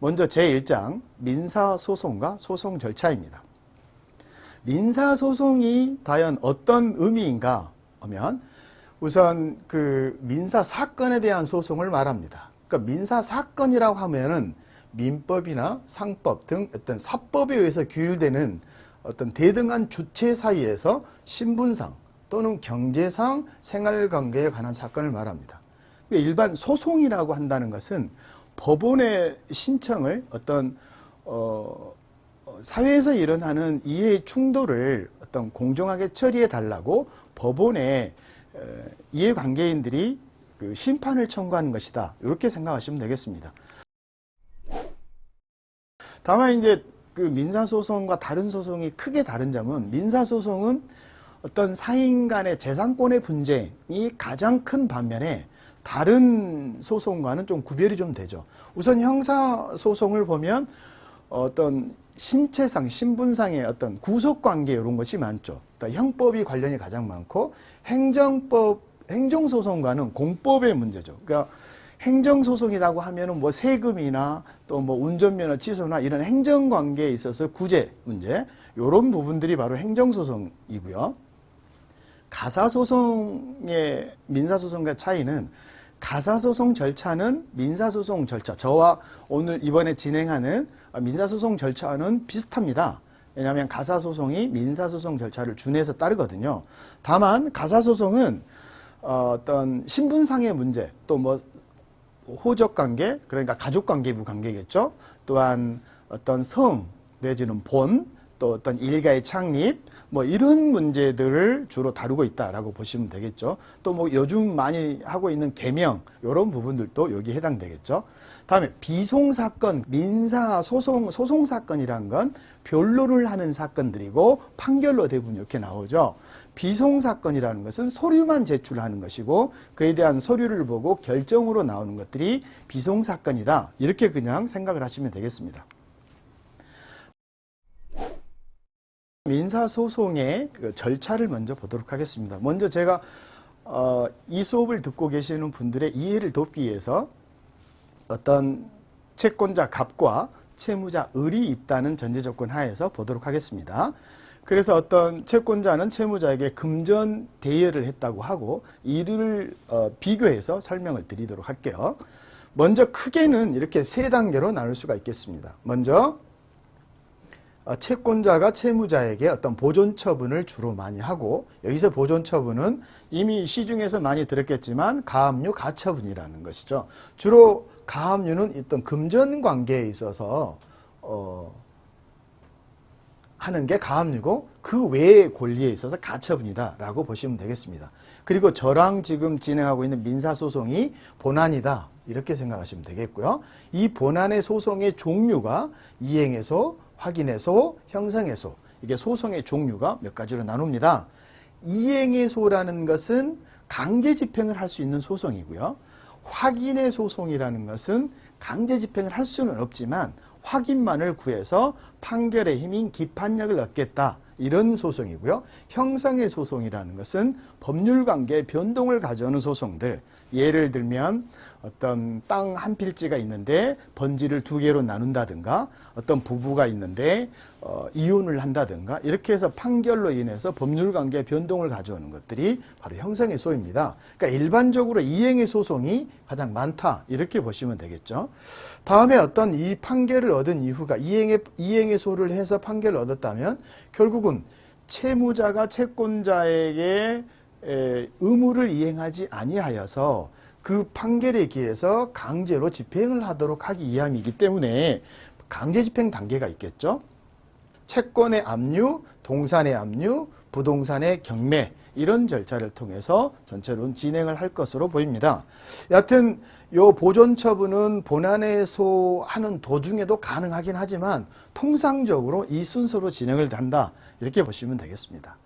먼저 제1장 민사소송과 소송 절차입니다. 민사소송이 과연 어떤 의미인가 하면 우선 그 민사사건에 대한 소송을 말합니다. 그러니까 민사사건이라고 하면은 민법이나 상법 등 어떤 사법에 의해서 규율되는 어떤 대등한 주체 사이에서 신분상 또는 경제상 생활관계에 관한 사건을 말합니다. 일반 소송이라고 한다는 것은 법원의 신청을 어떤 사회에서 일어나는 이해 충돌을 어떤 공정하게 처리해 달라고 법원에 이해관계인들이 그 심판을 청구하는 것이다. 이렇게 생각하시면 되겠습니다. 다만 이제 그 민사소송과 다른 소송이 크게 다른 점은 민사소송은 어떤 사인 간의 재산권의 분쟁이 가장 큰 반면에 다른 소송과는 좀 구별이 좀 되죠. 우선 형사소송을 보면 어떤 신체상, 신분상의 어떤 구속관계 이런 것이 많죠. 형법이 관련이 가장 많고 행정소송과는 공법의 문제죠. 그러니까 행정소송이라고 하면은 뭐 세금이나 또 뭐 운전면허 취소나 이런 행정관계에 있어서 구제 문제 이런 부분들이 바로 행정소송이고요. 가사소송의 민사소송과 차이는 가사소송 절차는 민사소송 절차, 저와 오늘 이번에 진행하는 민사소송 절차는 비슷합니다. 왜냐하면 가사소송이 민사소송 절차를 준해서 따르거든요. 다만 가사소송은 어떤 신분상의 문제, 또 뭐 호적관계, 그러니까 가족관계부 관계겠죠. 또한 어떤 성 내지는 본, 또 어떤 일가의 창립, 뭐 이런 문제들을 주로 다루고 있다라고 보시면 되겠죠. 또 뭐 요즘 많이 하고 있는 계명 이런 부분들도 여기에 해당되겠죠. 다음에 비송사건, 민사소송, 소송사건이라는 건 변론을 하는 사건들이고 판결로 대부분 이렇게 나오죠. 비송사건이라는 것은 서류만 제출하는 것이고 그에 대한 서류를 보고 결정으로 나오는 것들이 비송사건이다. 이렇게 그냥 생각을 하시면 되겠습니다. 민사소송의 그 절차를 먼저 보도록 하겠습니다. 먼저 제가 이 수업을 듣고 계시는 분들의 이해를 돕기 위해서 어떤 채권자 갑과 채무자 을이 있다는 전제조건 하에서 보도록 하겠습니다. 그래서 어떤 채권자는 채무자에게 금전 대여를 했다고 하고 이를 비교해서 설명을 드리도록 할게요. 먼저 크게는 이렇게 세 단계로 나눌 수가 있겠습니다. 먼저 채권자가 채무자에게 어떤 보존처분을 주로 많이 하고 여기서 보존처분은 이미 시중에서 많이 들었겠지만 가압류, 가처분이라는 것이죠. 주로 가압류는 어떤 금전관계에 있어서 하는 게 가압류고 그 외의 권리에 있어서 가처분이다 라고 보시면 되겠습니다. 그리고 저랑 지금 진행하고 있는 민사소송이 본안이다 이렇게 생각하시면 되겠고요. 이 본안의 소송의 종류가 이행해소, 확인해소, 형성해소 이게 소송의 종류가 몇 가지로 나눕니다. 이행해소라는 것은 강제 집행을 할 수 있는 소송이고요. 확인의 소송이라는 것은 강제 집행을 할 수는 없지만 확인만을 구해서 판결의 힘인 기판력을 얻겠다 이런 소송이고요. 형성의 소송이라는 것은 법률관계의 변동을 가져오는 소송들 예를 들면 어떤 땅 한 필지가 있는데 번지를 두 개로 나눈다든가 어떤 부부가 있는데 이혼을 한다든가 이렇게 해서 판결로 인해서 법률관계의 변동을 가져오는 것들이 바로 형성의 소입니다. 그러니까 일반적으로 이행의 소송이 가장 많다 이렇게 보시면 되겠죠. 다음에 어떤 이 판결을 얻은 이후가 이행의 소를 해서 판결을 얻었다면 결국은 채무자가 채권자에게 의무를 이행하지 아니하여서 그 판결에 기해서 강제로 집행을 하도록 하기 위함이기 때문에 강제 집행 단계가 있겠죠. 채권의 압류, 동산의 압류, 부동산의 경매 이런 절차를 통해서 전체로 진행을 할 것으로 보입니다. 여하튼 요 보존처분은 본안에서 하는 도중에도 가능하긴 하지만 통상적으로 이 순서로 진행을 한다 이렇게 보시면 되겠습니다.